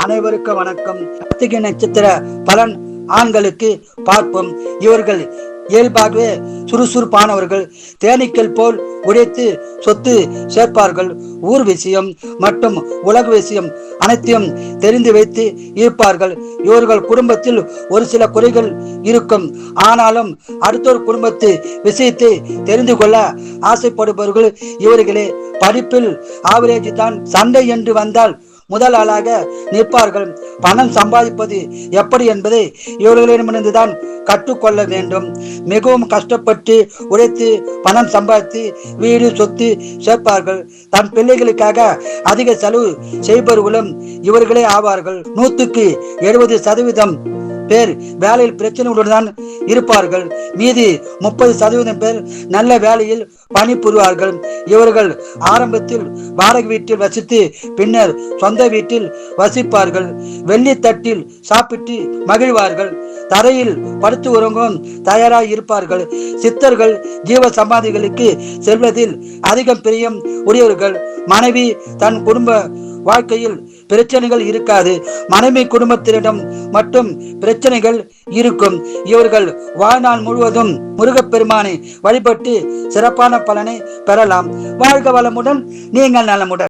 அனைவருக்கும் வணக்கம். கார்த்திகை நட்சத்திர பலன் ஆண்களுக்கு பார்ப்போம். இவர்கள் இயல்பாகவே சுறுசுறுப்பானவர்கள். தேனீக்கள் போல் உடைத்து சொத்து சேர்ப்பார்கள். ஊர் விஷயம் மற்றும் உலக விஷயம் அனைத்தையும் தெரிந்து வைத்து இருப்பார்கள். இவர்கள் குடும்பத்தில் ஒரு சில குறைகள் இருக்கும். ஆனாலும் அடுத்தொரு குடும்பத்து விஷயத்தை தெரிந்து கொள்ள ஆசைப்படுபவர்கள் இவர்களே. படிப்பில் ஆவரேஜ் தான். சண்டை என்று வந்தால் முதல் ஆளாக நிற்பார்கள். பணம் சம்பாதிப்பது எப்படி என்பதை இவர்களிடமிருந்துதான் கற்றுக்கொள்ள வேண்டும். மிகவும் கஷ்டப்பட்டு உழைத்து பணம் சம்பாதித்து வீடு சொத்து சேர்ப்பார்கள். தன் பிள்ளைகளுக்காக அதிக செலவு செய்பவர்களும் இவர்களே ஆவார்கள். 100% பேர் வேலையில் பிரச்சனைகளுடன் தான் இருப்பார்கள். மீதி 30% பேர் நல்ல வேலையில் பணிபுரிவார்கள். இவர்கள் ஆரம்பத்தில் வாடகை வீட்டில் வசித்து பின்னர் சொந்த வீட்டில் வசிப்பார்கள். வெள்ளி தட்டில் சாப்பிட்டு மகிழ்வார்கள். தரையில் படுத்து உறங்கவும் தயாராக இருப்பார்கள். சித்தர்கள் ஜீவ சமாதிகளுக்கு செல்வதில் அதிகம் பிரியம் உடையவர்கள். மனைவி தன் குடும்ப வாழ்க்கையில் பிரச்சனைகள் இருக்காது. மனைவி குடும்பத்தினிடம் மட்டும் பிரச்சனைகள் இருக்கும். இவர்கள் வாழ்நாள் முழுவதும் முருகப்பெருமானை வழிபட்டு சிறப்பான பலனை பெறலாம். வாழ்க வளமுடன், நீங்கள் நலமுடன்.